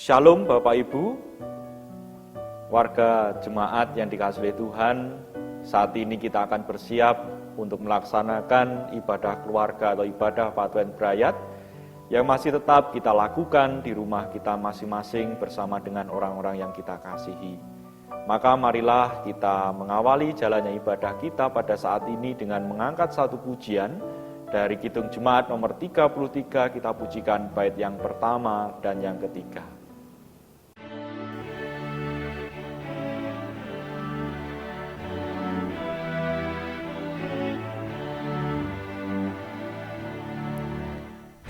Shalom Bapak Ibu, warga jemaat yang dikasihi Tuhan. Saat ini kita akan bersiap untuk melaksanakan ibadah keluarga atau ibadah Patuan Brayat yang masih tetap kita lakukan di rumah kita masing-masing bersama dengan orang-orang yang kita kasihi. Maka marilah kita mengawali jalannya ibadah kita pada saat ini dengan mengangkat satu pujian dari Kidung Jemaat nomor 33. Kita pujikan bait yang pertama dan yang ketiga.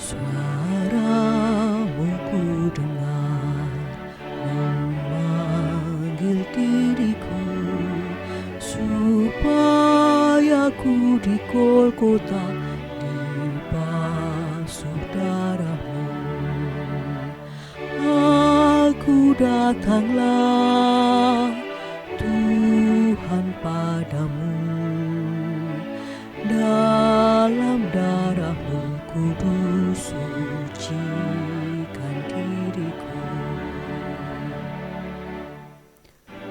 Suaramu ku dengar memanggil diriku, supaya ku di Golgota dibasuh darahmu. Aku datanglah Tuhan padamu, dalam darahmu kudus sucikan diriku.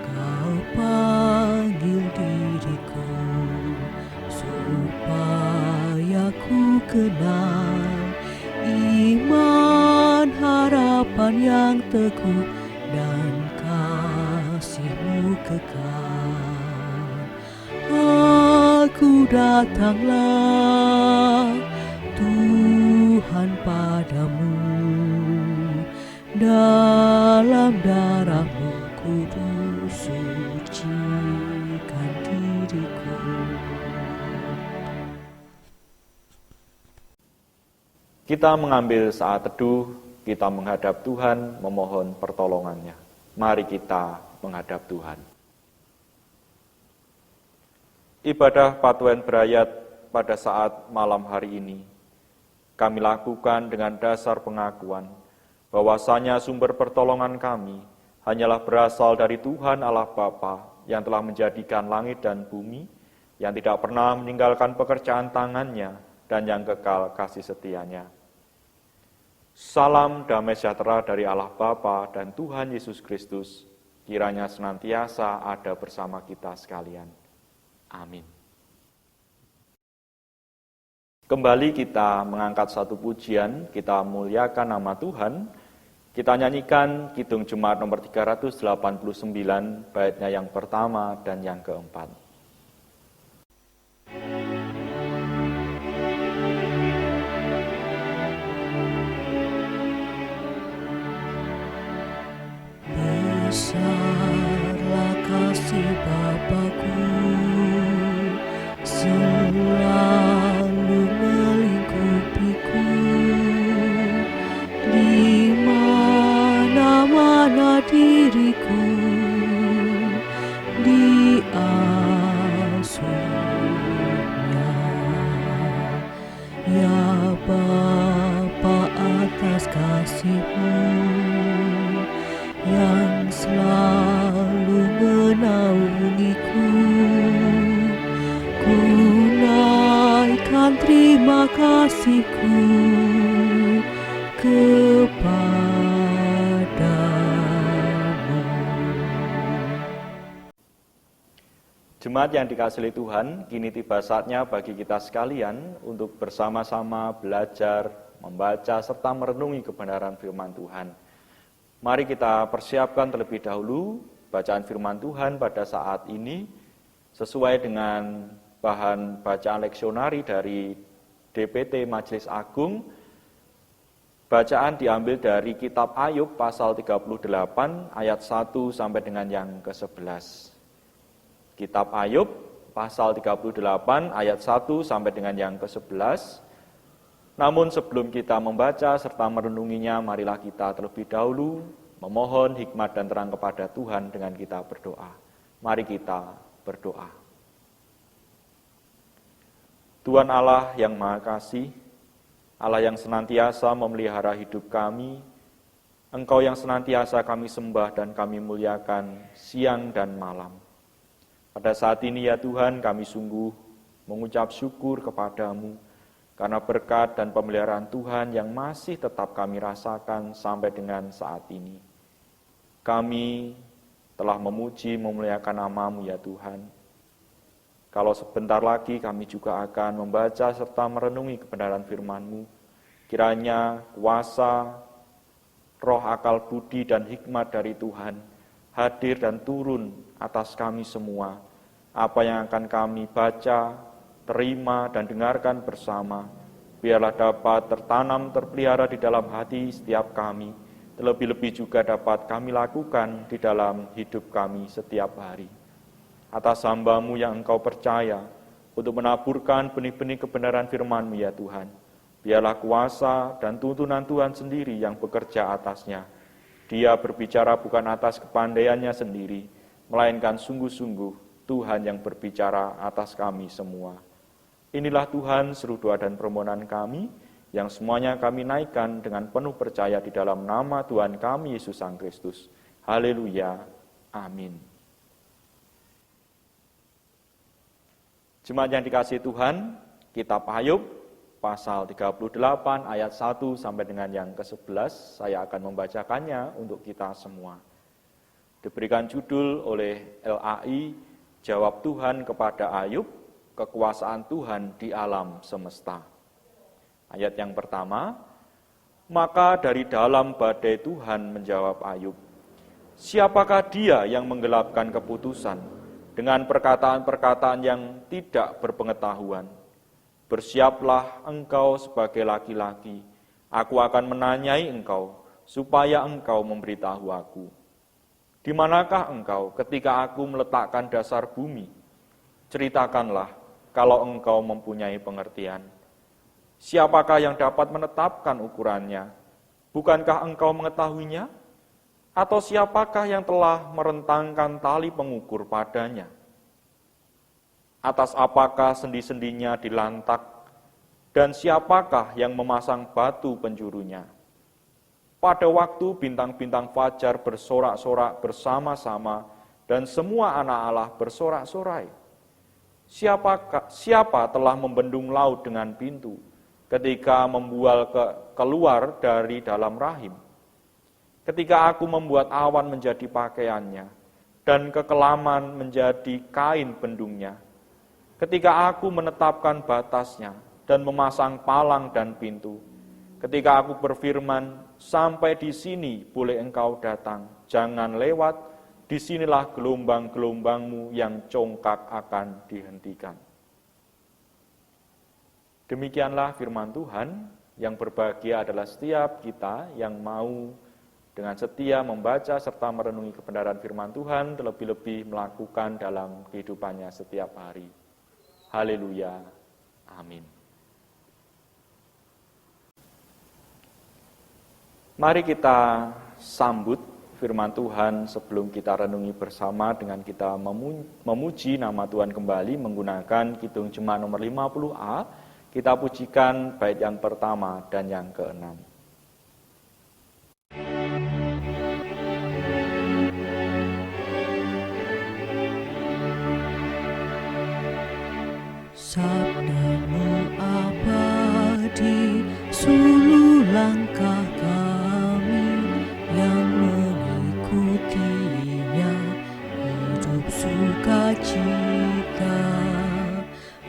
Kau panggil diriku supaya ku kenal iman, harapan yang teguh dan kasih-Mu kekal. Aku datanglah Tuhan padamu, dalam darahmu kudus sucikan diriku. Kita mengambil saat teduh, kita menghadap Tuhan, memohon pertolongannya. Mari kita menghadap Tuhan. Ibadah Patuan Brayat pada saat malam hari ini kami lakukan dengan dasar pengakuan bahwasanya sumber pertolongan kami hanyalah berasal dari Tuhan Allah Bapa yang telah menjadikan langit dan bumi, yang tidak pernah meninggalkan pekerjaan tangannya dan yang kekal kasih setianya. Salam damai sejahtera dari Allah Bapa dan Tuhan Yesus Kristus kiranya senantiasa ada bersama kita sekalian. Amin. Kembali kita mengangkat satu pujian, kita muliakan nama Tuhan. Kita nyanyikan Kidung Jemaat nomor 389, baitnya yang pertama dan yang keempat. Besarlah kasih Bapa-Ku, selalu melingkupiku, di mana-mana diriku diasuhnya. Ya Bapa, atas kasih-Mu yang selalu menaungiku, ku naikkan terima kasihku kepadamu. Jemaat yang dikasihi Tuhan, kini tiba saatnya bagi kita sekalian untuk bersama-sama belajar, membaca, serta merenungi kebenaran firman Tuhan. Mari kita persiapkan terlebih dahulu bacaan firman Tuhan pada saat ini sesuai dengan bahan bacaan leksionari dari DPT Majelis Agung. Bacaan diambil dari kitab Ayub pasal 38 ayat 1 sampai dengan yang ke-11. Kitab Ayub pasal 38 ayat 1 sampai dengan yang ke-11. Namun sebelum kita membaca serta merenunginya, marilah kita terlebih dahulu memohon hikmat dan terang kepada Tuhan dengan kita berdoa. Mari kita berdoa. Tuhan Allah yang Maha Kasih, Allah yang senantiasa memelihara hidup kami, Engkau yang senantiasa kami sembah dan kami muliakan siang dan malam. Pada saat ini ya Tuhan, kami sungguh mengucap syukur kepadamu, karena berkat dan pemeliharaan Tuhan yang masih tetap kami rasakan sampai dengan saat ini. Kami telah memuji, memuliakan nama-Mu ya Tuhan. Kalau sebentar lagi kami juga akan membaca serta merenungi kebenaran firman-Mu, kiranya kuasa, roh, akal, budi, dan hikmat dari Tuhan hadir dan turun atas kami semua. Apa yang akan kami baca, terima, dan dengarkan bersama, biarlah dapat tertanam, terpelihara di dalam hati setiap kami, terlebih-lebih juga dapat kami lakukan di dalam hidup kami setiap hari. Atas hamba-Mu yang Engkau percaya untuk menaburkan benih-benih kebenaran firman-Mu ya Tuhan, biarlah kuasa dan tuntunan Tuhan sendiri yang bekerja atasnya. Dia berbicara bukan atas kepandaiannya sendiri, melainkan sungguh-sungguh Tuhan yang berbicara atas kami semua. Inilah Tuhan seru doa dan permohonan kami, yang semuanya kami naikkan dengan penuh percaya di dalam nama Tuhan kami Yesus Sang Kristus. Haleluya. Amin. Jemaat yang dikasihi Tuhan, kitab Ayub pasal 38 ayat 1 sampai dengan yang ke-11, saya akan membacakannya untuk kita semua. Diberikan judul oleh LAI, Jawab Tuhan kepada Ayub, Kekuasaan Tuhan di alam semesta. Ayat yang pertama, maka dari dalam badai Tuhan menjawab Ayub, siapakah dia yang menggelapkan keputusan dengan perkataan-perkataan yang tidak berpengetahuan? Bersiaplah engkau sebagai laki-laki, aku akan menanyai engkau, supaya engkau memberitahu aku. Di manakah engkau ketika aku meletakkan dasar bumi? Ceritakanlah kalau engkau mempunyai pengertian. Siapakah yang dapat menetapkan ukurannya? Bukankah engkau mengetahuinya? Atau siapakah yang telah merentangkan tali pengukur padanya? Atas apakah sendi-sendinya dilantak? Dan siapakah yang memasang batu penjurunya? Pada waktu bintang-bintang fajar bersorak-sorak bersama-sama, dan semua anak Allah bersorak-sorai. Siapa telah membendung laut dengan pintu, ketika membual keluar dari dalam rahim? Ketika aku membuat awan menjadi pakaiannya, dan kekelaman menjadi kain bendungnya, ketika aku menetapkan batasnya, dan memasang palang dan pintu, ketika aku berfirman, sampai di sini boleh engkau datang, jangan lewat, disinilah gelombang-gelombangmu yang congkak akan dihentikan. Demikianlah firman Tuhan, yang berbahagia adalah setiap kita yang mau dengan setia membaca serta merenungi kebenaran firman Tuhan, terlebih-lebih melakukan dalam kehidupannya setiap hari. Haleluya. Amin. Mari kita sambut firman Tuhan sebelum kita renungi bersama dengan kita memuji nama Tuhan kembali menggunakan Kidung Jemaat nomor 50A. Kita pujikan bait yang pertama dan yang keenam. Sabdamu abadi, suluh langkah kami yang mengikutinya, hidup sukacita.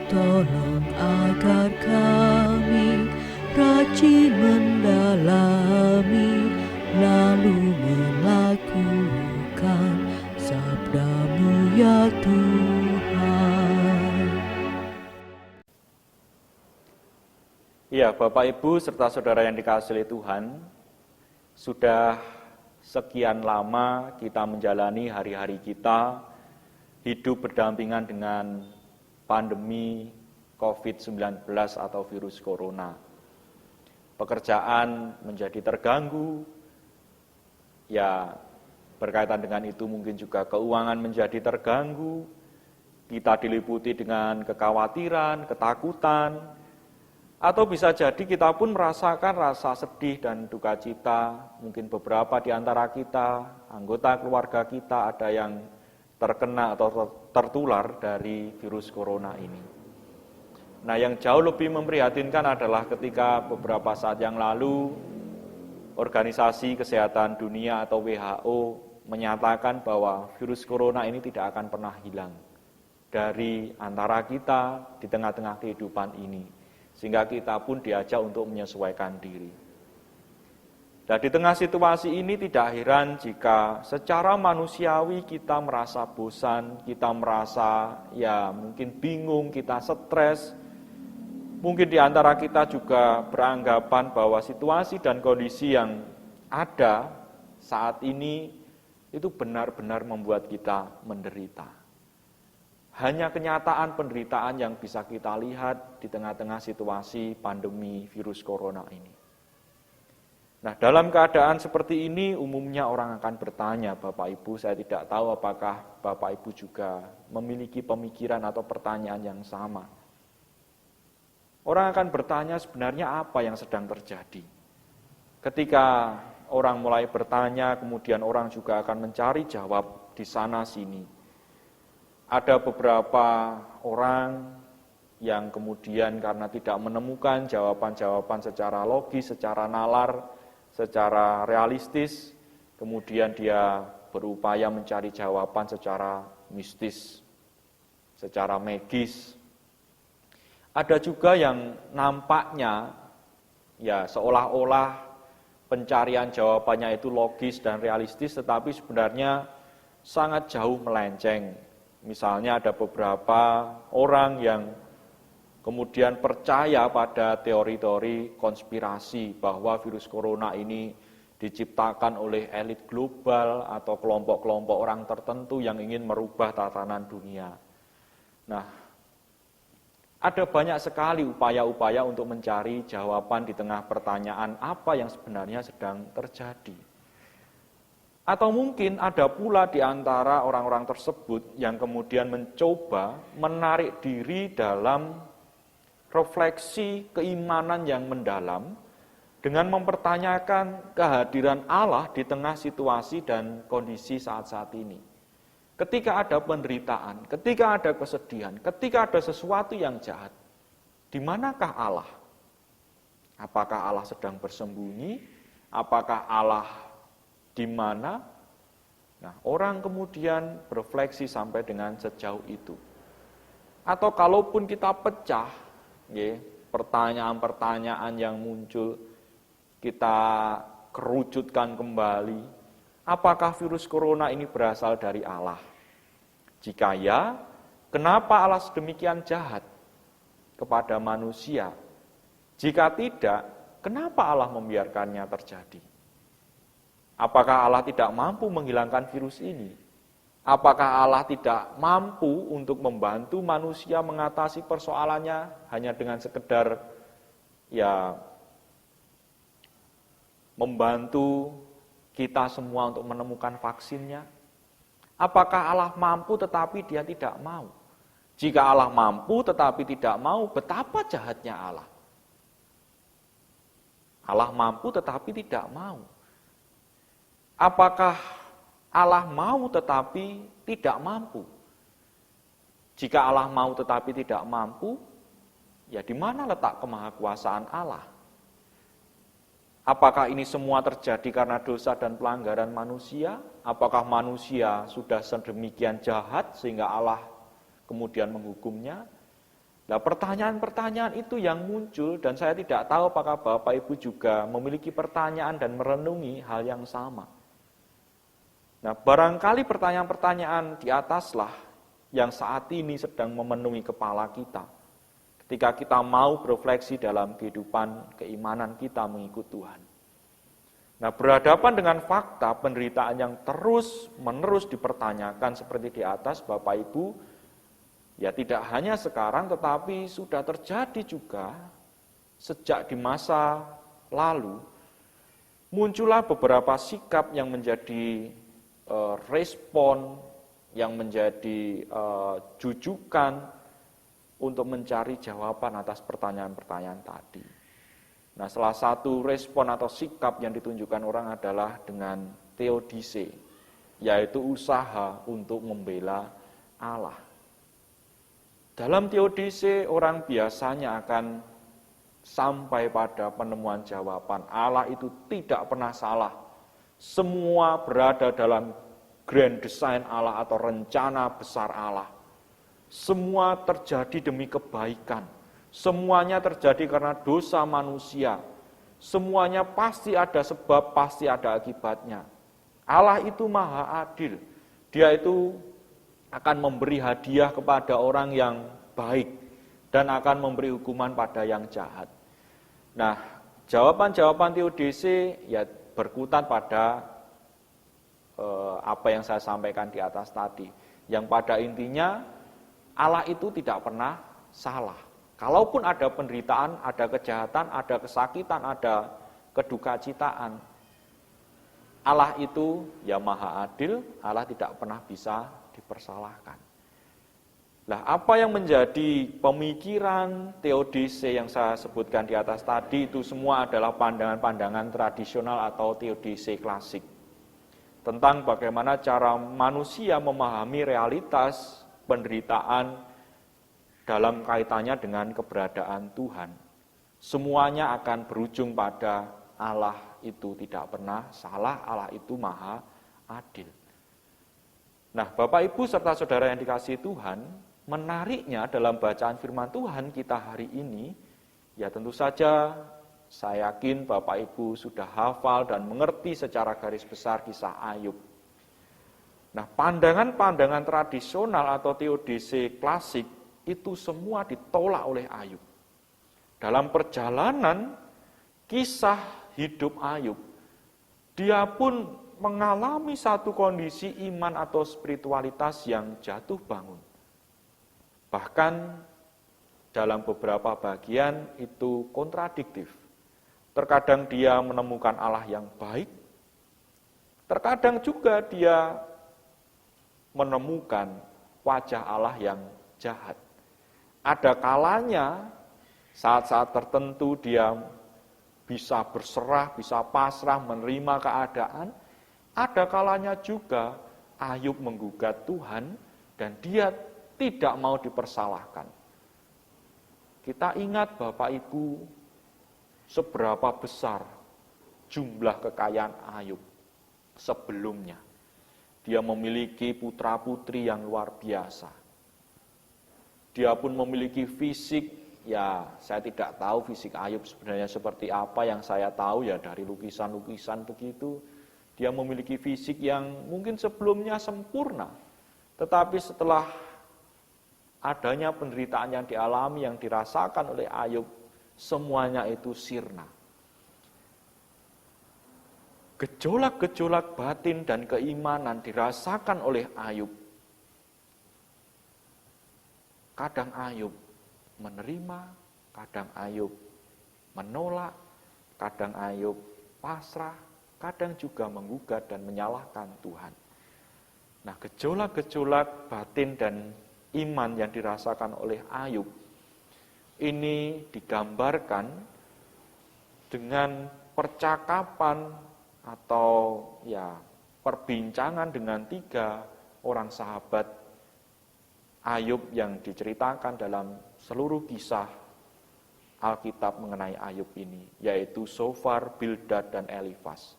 Tolong agar kami rajin mendalami, lalu melakukan sabdamu ya Tuhan. Ya, Bapak, Ibu, serta saudara yang dikasihi Tuhan, sudah sekian lama kita menjalani hari-hari kita, hidup berdampingan dengan pandemi COVID-19 atau virus corona. Pekerjaan menjadi terganggu, ya berkaitan dengan itu mungkin juga keuangan menjadi terganggu, kita diliputi dengan kekhawatiran, ketakutan, atau bisa jadi kita pun merasakan rasa sedih dan duka cita. Mungkin beberapa di antara kita, anggota keluarga kita ada yang terkena atau tertular dari virus corona ini. Nah, yang jauh lebih memprihatinkan adalah ketika beberapa saat yang lalu Organisasi Kesehatan Dunia atau WHO menyatakan bahwa virus corona ini tidak akan pernah hilang dari antara kita di tengah-tengah kehidupan ini, sehingga kita pun diajak untuk menyesuaikan diri. Dan di tengah situasi ini tidak heran jika secara manusiawi kita merasa bosan, kita merasa mungkin bingung, kita stres. Mungkin di antara kita juga beranggapan bahwa situasi dan kondisi yang ada saat ini itu benar-benar membuat kita menderita. Hanya kenyataan penderitaan yang bisa kita lihat di tengah-tengah situasi pandemi virus corona ini. Nah, dalam keadaan seperti ini umumnya orang akan bertanya, Bapak Ibu, saya tidak tahu apakah Bapak Ibu juga memiliki pemikiran atau pertanyaan yang sama. Orang akan bertanya sebenarnya apa yang sedang terjadi. Ketika orang mulai bertanya, kemudian orang juga akan mencari jawab di sana sini. Ada beberapa orang yang kemudian karena tidak menemukan jawaban-jawaban secara logis, secara nalar, secara realistis, kemudian dia berupaya mencari jawaban secara mistis, secara magis. Ada juga yang nampaknya seolah-olah pencarian jawabannya itu logis dan realistis, tetapi sebenarnya sangat jauh melenceng. Misalnya ada beberapa orang yang kemudian percaya pada teori-teori konspirasi bahwa virus corona ini diciptakan oleh elit global atau kelompok-kelompok orang tertentu yang ingin merubah tatanan dunia. Nah, ada banyak sekali upaya-upaya untuk mencari jawaban di tengah pertanyaan apa yang sebenarnya sedang terjadi. Atau mungkin ada pula di antara orang-orang tersebut yang kemudian mencoba menarik diri dalam refleksi keimanan yang mendalam dengan mempertanyakan kehadiran Allah di tengah situasi dan kondisi saat-saat ini. Ketika ada penderitaan, ketika ada kesedihan, ketika ada sesuatu yang jahat, di manakah Allah? Apakah Allah sedang bersembunyi? Apakah Allah di mana? Nah, orang kemudian berefleksi sampai dengan sejauh itu. Atau kalaupun kita pecah, pertanyaan-pertanyaan yang muncul kita kerucutkan kembali, apakah virus corona ini berasal dari Allah? Jika ya, kenapa Allah sedemikian jahat kepada manusia? Jika tidak, kenapa Allah membiarkannya terjadi? Apakah Allah tidak mampu menghilangkan virus ini? Apakah Allah tidak mampu untuk membantu manusia mengatasi persoalannya hanya dengan sekedar membantu kita semua untuk menemukan vaksinnya? Apakah Allah mampu tetapi dia tidak mau? Jika Allah mampu tetapi tidak mau, betapa jahatnya Allah. Allah mampu tetapi tidak mau. Apakah Allah mau tetapi tidak mampu? Jika Allah mau tetapi tidak mampu, di mana letak kemahakuasaan Allah? Apakah ini semua terjadi karena dosa dan pelanggaran manusia? Apakah manusia sudah sedemikian jahat sehingga Allah kemudian menghukumnya? Nah, pertanyaan-pertanyaan itu yang muncul dan saya tidak tahu apakah Bapak Ibu juga memiliki pertanyaan dan merenungi hal yang sama. Nah, barangkali pertanyaan-pertanyaan di ataslah yang saat ini sedang memenuhi kepala kita. Ketika kita mau berefleksi dalam kehidupan keimanan kita mengikut Tuhan. Nah, berhadapan dengan fakta penderitaan yang terus-menerus dipertanyakan seperti di atas, Bapak Ibu, tidak hanya sekarang tetapi sudah terjadi juga sejak di masa lalu, muncullah beberapa sikap yang menjadi respon, yang menjadi jujukan untuk mencari jawaban atas pertanyaan-pertanyaan tadi. Nah, salah satu respon atau sikap yang ditunjukkan orang adalah dengan theodicee, yaitu usaha untuk membela Allah. Dalam theodicee, orang biasanya akan sampai pada penemuan jawaban. Allah itu tidak pernah salah. Semua berada dalam grand design Allah atau rencana besar Allah. Semua terjadi demi kebaikan. Semuanya terjadi karena dosa manusia. Semuanya pasti ada sebab, pasti ada akibatnya. Allah itu maha adil. Dia itu akan memberi hadiah kepada orang yang baik dan akan memberi hukuman pada yang jahat. Nah, jawaban-jawaban teodicee ya berkutat pada apa yang saya sampaikan di atas tadi. Yang pada intinya Allah itu tidak pernah salah. Kalaupun ada penderitaan, ada kejahatan, ada kesakitan, ada kedukacitaan, Allah itu ya maha adil, Allah tidak pernah bisa dipersalahkan. Lah, apa yang menjadi pemikiran teodicee yang saya sebutkan di atas tadi itu semua adalah pandangan-pandangan tradisional atau teodicee klasik. Tentang bagaimana cara manusia memahami realitas penderitaan dalam kaitannya dengan keberadaan Tuhan. Semuanya akan berujung pada Allah itu tidak pernah salah, Allah itu maha adil. Nah, Bapak Ibu serta saudara yang dikasihi Tuhan, menariknya dalam bacaan firman Tuhan kita hari ini, ya tentu saja saya yakin Bapak Ibu sudah hafal dan mengerti secara garis besar kisah Ayub. Nah, pandangan-pandangan tradisional atau teodicee klasik itu semua ditolak oleh Ayub. Dalam perjalanan kisah hidup Ayub, dia pun mengalami satu kondisi iman atau spiritualitas yang jatuh bangun. Bahkan dalam beberapa bagian itu kontradiktif. Terkadang dia menemukan Allah yang baik, terkadang juga dia menemukan wajah Allah yang jahat. Ada kalanya saat-saat tertentu dia bisa berserah, bisa pasrah, menerima keadaan. Ada kalanya juga Ayub menggugat Tuhan dan dia tidak mau dipersalahkan. Kita ingat Bapak Ibu seberapa besar jumlah kekayaan Ayub sebelumnya. Dia memiliki putra-putri yang luar biasa. Dia pun memiliki fisik, ya saya tidak tahu fisik Ayub sebenarnya seperti apa, yang saya tahu ya dari lukisan-lukisan begitu. Dia memiliki fisik yang mungkin sebelumnya sempurna, tetapi setelah adanya penderitaan yang dialami, yang dirasakan oleh Ayub, semuanya itu sirna. Gejolak-gejolak batin dan keimanan dirasakan oleh Ayub. Kadang Ayub menerima, kadang Ayub menolak, kadang Ayub pasrah, kadang juga menggugat dan menyalahkan Tuhan. Nah, gejolak-gejolak batin dan iman yang dirasakan oleh Ayub ini digambarkan dengan percakapan atau ya perbincangan dengan 3 orang sahabat Ayub yang diceritakan dalam seluruh kisah Alkitab mengenai Ayub ini, yaitu Sofar, Bildad, dan Elifas.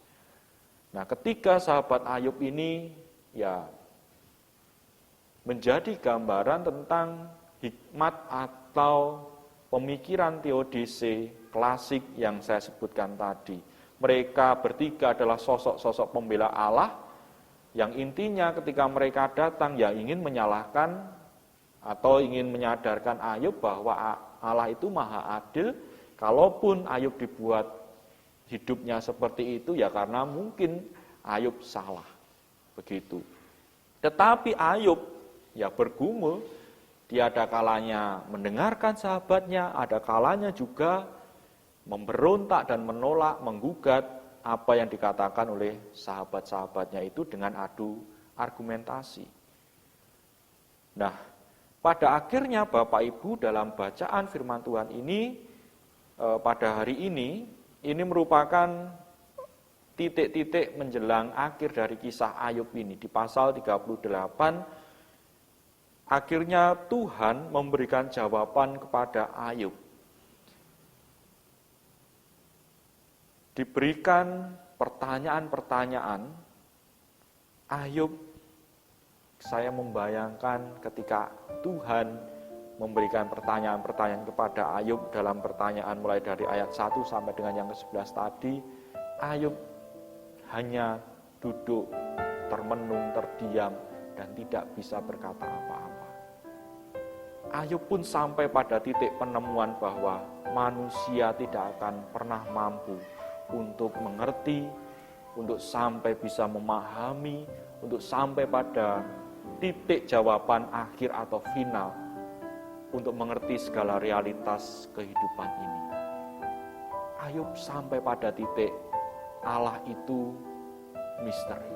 Nah, ketiga sahabat Ayub ini ya menjadi gambaran tentang hikmat atau pemikiran teodicee klasik yang saya sebutkan tadi. Mereka bertiga adalah sosok-sosok pembela Allah yang intinya ketika mereka datang ya ingin menyalahkan atau ingin menyadarkan Ayub bahwa Allah itu maha adil. Kalaupun Ayub dibuat hidupnya seperti itu ya karena mungkin Ayub salah. Begitu. Tetapi Ayub ya bergumul, dia ada kalanya mendengarkan sahabatnya, ada kalanya juga memberontak dan menolak, menggugat apa yang dikatakan oleh sahabat-sahabatnya itu dengan adu argumentasi. Nah, pada akhirnya Bapak Ibu dalam bacaan firman Tuhan ini pada hari ini merupakan titik-titik menjelang akhir dari kisah Ayub ini. Di pasal 38 akhirnya Tuhan memberikan jawaban kepada Ayub. Diberikan pertanyaan-pertanyaan, Ayub saya membayangkan ketika Tuhan memberikan pertanyaan-pertanyaan kepada Ayub dalam pertanyaan mulai dari ayat 1 sampai dengan yang ke-11 tadi. Ayub hanya duduk, termenung, terdiam, dan tidak bisa berkata apa-apa. Ayub pun sampai pada titik penemuan bahwa manusia tidak akan pernah mampu untuk mengerti, untuk sampai bisa memahami, untuk sampai pada titik jawaban akhir atau final untuk mengerti segala realitas kehidupan ini. Ayub sampai pada titik Allah itu misteri.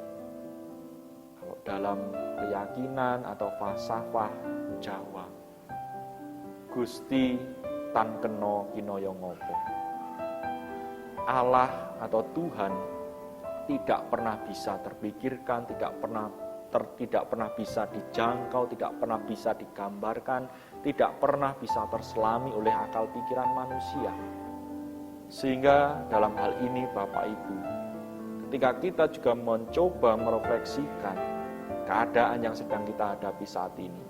Kalau dalam keyakinan atau falsafah Jawa, Gusti tan kena kinaya ngopo. Allah atau Tuhan tidak pernah bisa terpikirkan, tidak pernah bisa dijangkau, tidak pernah bisa digambarkan, tidak pernah bisa terselami oleh akal pikiran manusia. Sehingga dalam hal ini Bapak Ibu, ketika kita juga mencoba merefleksikan keadaan yang sedang kita hadapi saat ini,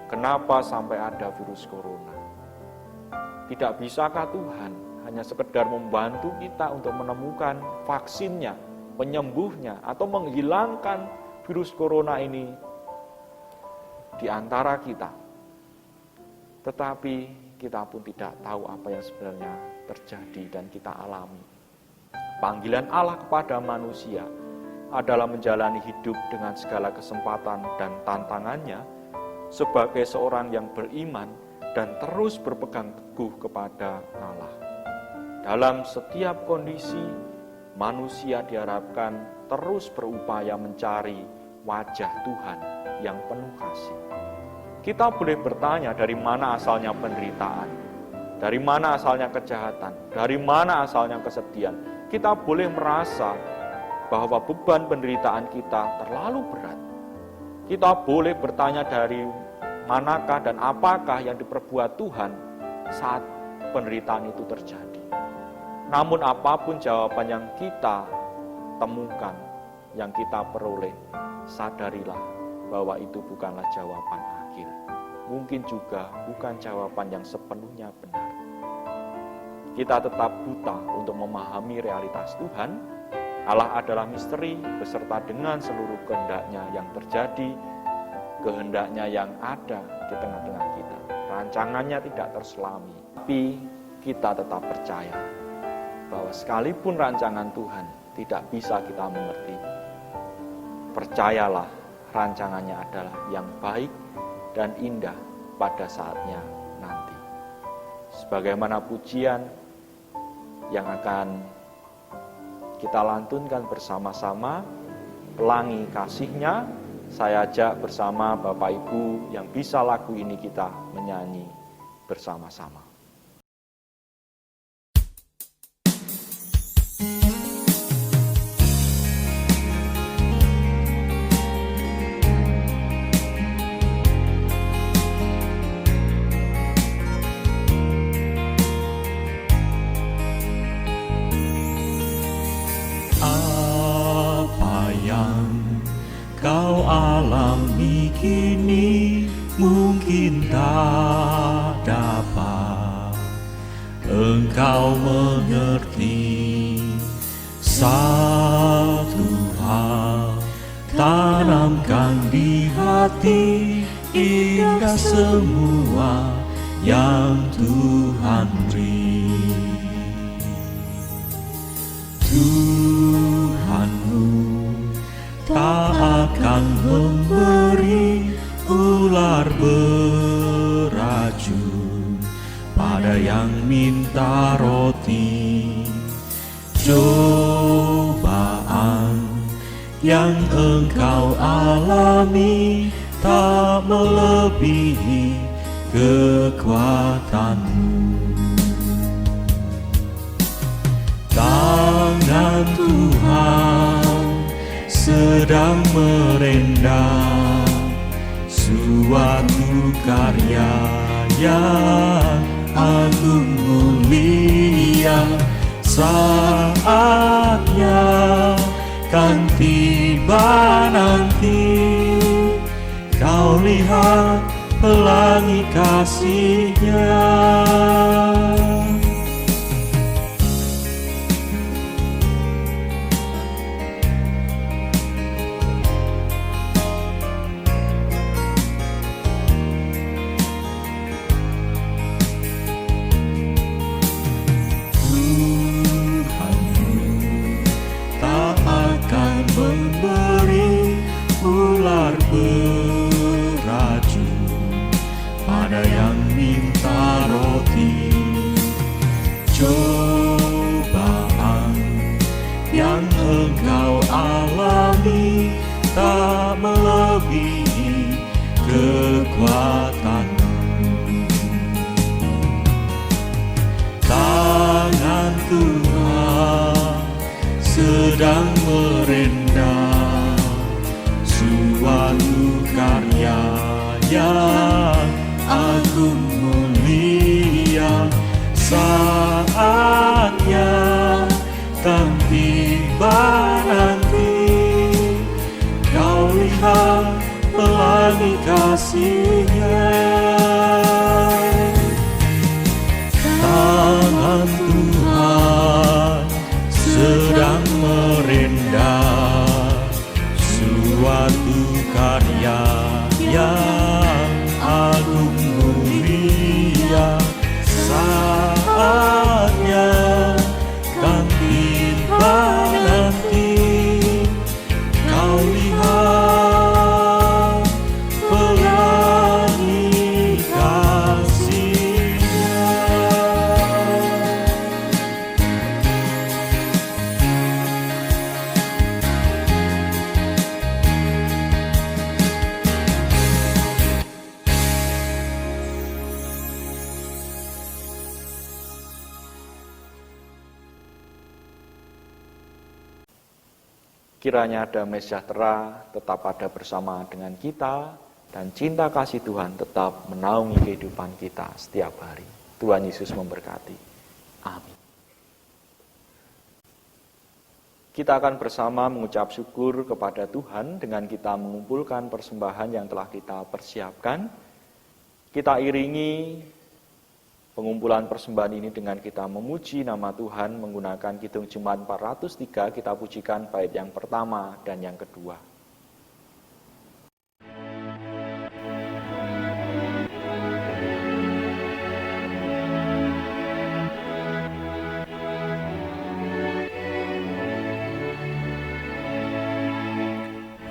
kenapa sampai ada virus corona? Tidak bisakah Tuhan hanya sekedar membantu kita untuk menemukan vaksinnya, penyembuhnya, atau menghilangkan virus corona ini di antara kita? Tetapi kita pun tidak tahu apa yang sebenarnya terjadi dan kita alami. Panggilan Allah kepada manusia adalah menjalani hidup dengan segala kesempatan dan tantangannya sebagai seorang yang beriman dan terus berpegang teguh kepada Allah. Dalam setiap kondisi, manusia diharapkan terus berupaya mencari wajah Tuhan yang penuh kasih. Kita boleh bertanya dari mana asalnya penderitaan, dari mana asalnya kejahatan, dari mana asalnya kesedihan. Kita boleh merasa bahwa beban penderitaan kita terlalu berat. Kita boleh bertanya dari manakah dan apakah yang diperbuat Tuhan saat penderitaan itu terjadi. Namun apapun jawaban yang kita temukan, yang kita peroleh, sadarilah bahwa itu bukanlah jawaban akhir. Mungkin juga bukan jawaban yang sepenuhnya benar. Kita tetap buta untuk memahami realitas Tuhan. Allah adalah misteri beserta dengan seluruh kehendak-Nya yang terjadi, kehendak-Nya yang ada di tengah-tengah kita. Rancangannya tidak terselami, tapi kita tetap percaya bahwa sekalipun rancangan Tuhan tidak bisa kita mengerti, percayalah rancangannya adalah yang baik dan indah pada saatnya nanti. Sebagaimana pujian yang akan kita lantunkan bersama-sama, Pelangi Kasih-Nya, saya ajak bersama Bapak Ibu yang bisa lagu ini kita menyanyi bersama-sama. Kau alami kini mungkin tak dapat engkau mengerti. Satu hal tanamkan di hati, indah semua yang Tuhan beri. Tuhanmu tak akan memberi ular beracun pada yang minta roti. Cobaan yang engkau alami tak melebihi kekuatanmu. Tangan Tuhan sedang merendam suatu karya yang agung mulia. Saatnya kan tiba nanti, lihat pelangi kasih-Nya. Memberi ular beracun pada yang minta roti. Cobaan yang engkau alami tak melebihi kekuatanmu. Tangan Tuhan sedang merendah suatu karya yang agung mulia. Saatnya kan tiba nanti, kau lihat pelangi kasih-Nya. Tangan Tuhan sedang merendah suatu karya yang agung mulia. Saatnya kan tiba nanti, kau lihat pelangi kasih-Nya. Kiranya damai sejahtera tetap ada bersama dengan kita, dan cinta kasih Tuhan tetap menaungi kehidupan kita setiap hari. Tuhan Yesus memberkati. Amin. Kita akan bersama mengucap syukur kepada Tuhan dengan kita mengumpulkan persembahan yang telah kita persiapkan. Kita iringi pengumpulan persembahan ini dengan kita memuji nama Tuhan menggunakan Kidung Jemaat 403. Kita pujikan bait yang pertama dan yang kedua.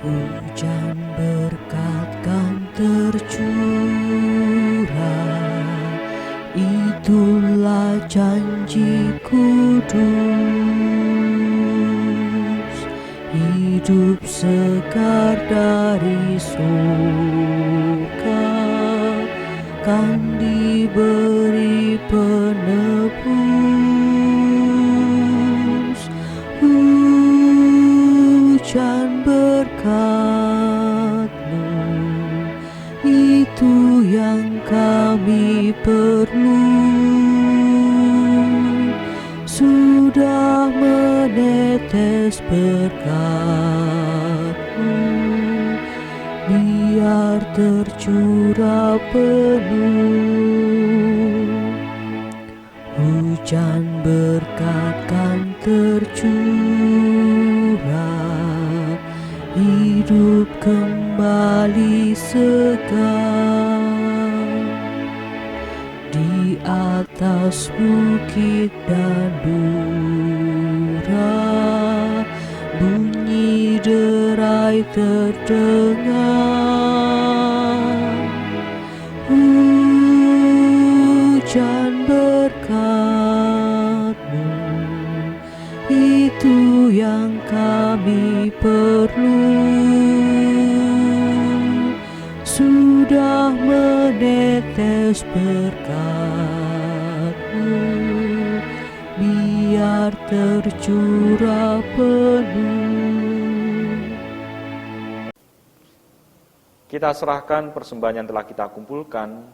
Hujan berkat kan tercurah, itulah janji kudus. Hidup segar dari surga kan diberi penebus. Hujan berkat-Mu, itu yang kami perlu. Sudah menetes berkat-Mu, biar tercurah penuh. Hujan berkat kan tercurah, hidup kembali segar. Di atas bukit dan dura, bunyi derai terdengar. Hujan berkat-Mu, itu yang kami perlu. Sudah menetes berkat-Mu, biar tercurah penuh. Kita serahkan persembahan yang telah kita kumpulkan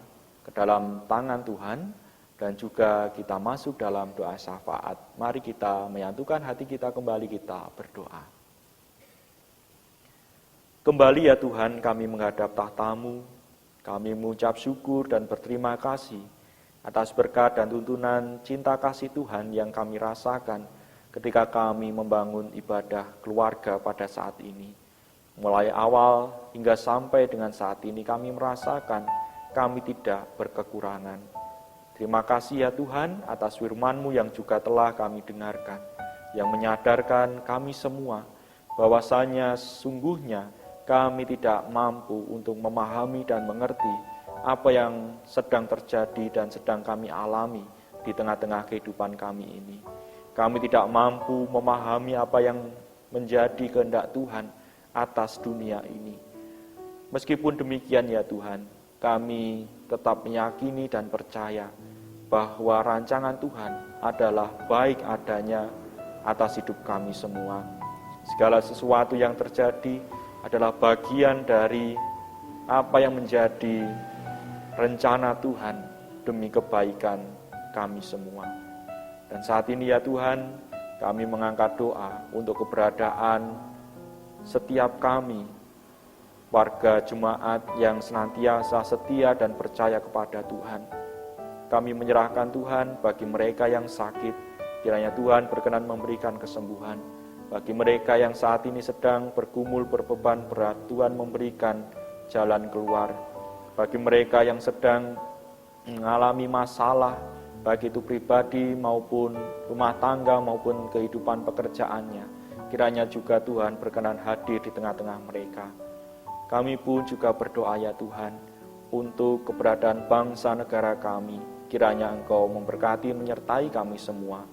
ke dalam tangan Tuhan, dan juga kita masuk dalam doa syafaat. Mari kita menyatukan hati kita kembali, kita berdoa. Kembali ya Tuhan, kami menghadap tahta-Mu Kami mengucap syukur dan berterima kasih atas berkat dan tuntunan cinta kasih Tuhan yang kami rasakan ketika kami membangun ibadah keluarga pada saat ini. Mulai awal hingga sampai dengan saat ini kami merasakan kami tidak berkekurangan. Terima kasih ya Tuhan atas firman-Mu yang juga telah kami dengarkan, yang menyadarkan kami semua bahwasanya sungguhnya kami tidak mampu untuk memahami dan mengerti apa yang sedang terjadi dan sedang kami alami di tengah-tengah kehidupan kami ini. Kami tidak mampu memahami apa yang menjadi kehendak Tuhan atas dunia ini. Meskipun demikian ya Tuhan, kami tetap meyakini dan percaya bahwa rancangan Tuhan adalah baik adanya atas hidup kami semua. Segala sesuatu yang terjadi adalah bagian dari apa yang menjadi rencana Tuhan demi kebaikan kami semua. Dan saat ini ya Tuhan, kami mengangkat doa untuk keberadaan setiap kami, warga jemaat yang senantiasa setia dan percaya kepada Tuhan. Kami menyerahkan Tuhan bagi mereka yang sakit, kiranya Tuhan berkenan memberikan kesembuhan. Bagi mereka yang saat ini sedang bergumul berbeban berat, Tuhan memberikan jalan keluar. Bagi mereka yang sedang mengalami masalah, baik itu pribadi maupun rumah tangga maupun kehidupan pekerjaannya, kiranya juga Tuhan berkenan hadir di tengah-tengah mereka. Kami pun juga berdoa ya Tuhan, untuk keberadaan bangsa negara kami, kiranya Engkau memberkati menyertai kami semua.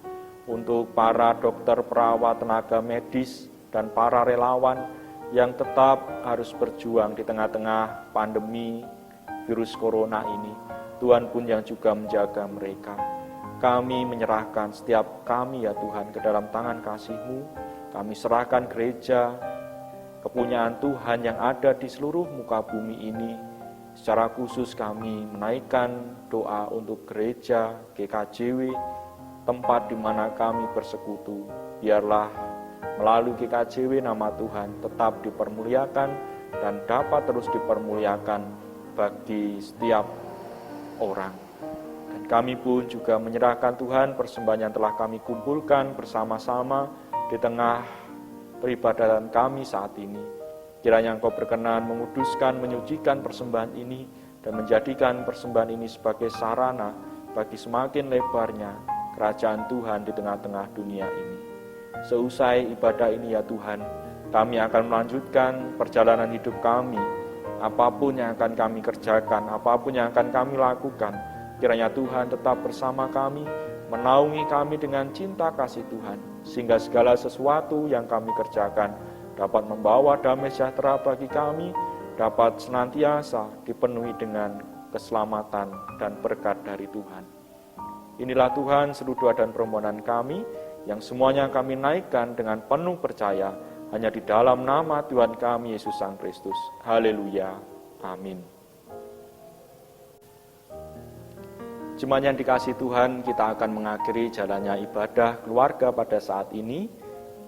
Untuk para dokter, perawat, tenaga medis, dan para relawan yang tetap harus berjuang di tengah-tengah pandemi virus corona ini, Tuhan pun yang juga menjaga mereka. Kami menyerahkan setiap kami ya Tuhan ke dalam tangan kasih-Mu. Kami serahkan gereja, kepunyaan Tuhan yang ada di seluruh muka bumi ini. Secara khusus kami menaikkan doa untuk gereja GKJW, tempat di mana kami bersekutu. Biarlah melalui GKJW nama Tuhan tetap dipermuliakan dan dapat terus dipermuliakan bagi setiap orang. Dan kami pun juga menyerahkan Tuhan persembahan yang telah kami kumpulkan bersama-sama di tengah peribadatan kami saat ini. Kiranya Engkau berkenan menguduskan, menyucikan persembahan ini dan menjadikan persembahan ini sebagai sarana bagi semakin lebarnya kerajaan Tuhan di tengah-tengah dunia ini. Seusai ibadah ini ya Tuhan, kami akan melanjutkan perjalanan hidup kami. Apapun yang akan kami kerjakan, apapun yang akan kami lakukan, kiranya Tuhan tetap bersama kami, menaungi kami dengan cinta kasih Tuhan, sehingga segala sesuatu yang kami kerjakan dapat membawa damai sejahtera bagi kami, dapat senantiasa dipenuhi dengan keselamatan dan berkat dari Tuhan. Inilah Tuhan seluruh doa dan permohonan kami, yang semuanya kami naikkan dengan penuh percaya, hanya di dalam nama Tuhan kami Yesus Sang Kristus. Haleluya. Amin. Jemaat yang dikasihi Tuhan, kita akan mengakhiri jalannya ibadah keluarga pada saat ini.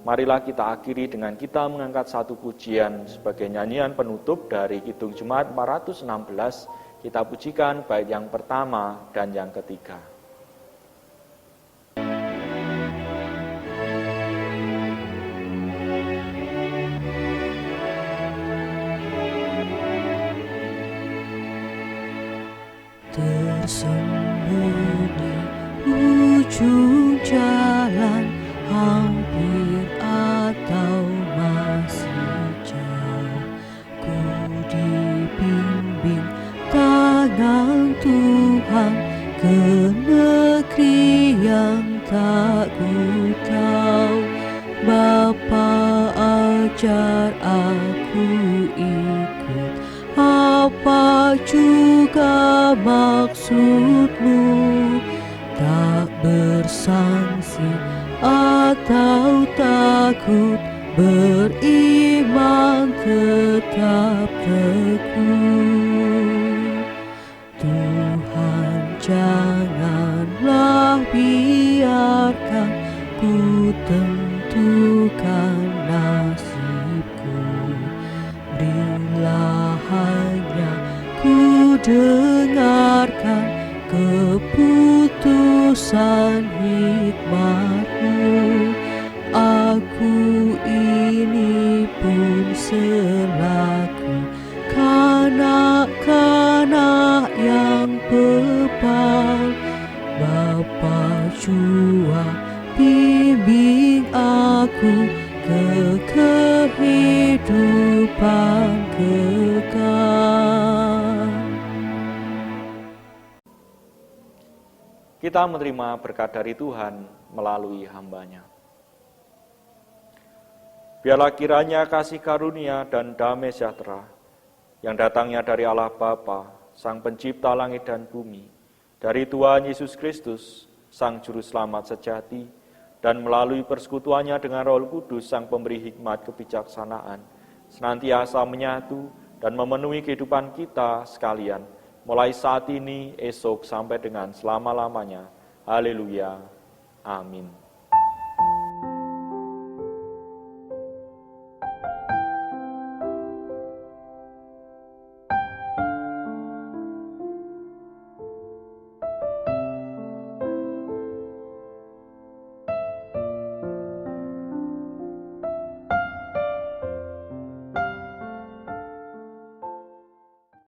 Marilah kita akhiri dengan kita mengangkat satu pujian sebagai nyanyian penutup dari Kidung Jemaat 416. Kita pujikan bait yang pertama dan yang ketiga. Tersembunyi ujung jalan, hampir atau masih jauh, ku dibimbing tangan Tuhan ke negeri yang tak ku tahu. Bapa ajar aku ikut, apa juga maksud-Mu, tak bersangsi atau takut, beriman tetap teguh. Tuhan, janganlah biarkan ku tentukan nasibku, berilah hanya ku dengarkan keputusan hikmat-Mu. Aku ini pun selaku kanak-kanak yang bebal. Bapa jua bimbing aku ke kehidupan kekal. Kita menerima berkat dari Tuhan melalui hamba-Nya. Biarlah kiranya kasih karunia dan damai sejahtera yang datangnya dari Allah Bapa, Sang Pencipta langit dan bumi, dari Tuhan Yesus Kristus, Sang Juru Selamat sejati, dan melalui persekutuannya dengan Roh Kudus, Sang Pemberi hikmat kebijaksanaan, senantiasa menyatu dan memenuhi kehidupan kita sekalian, mulai saat ini, esok, sampai dengan selama-lamanya. Haleluya. Amin.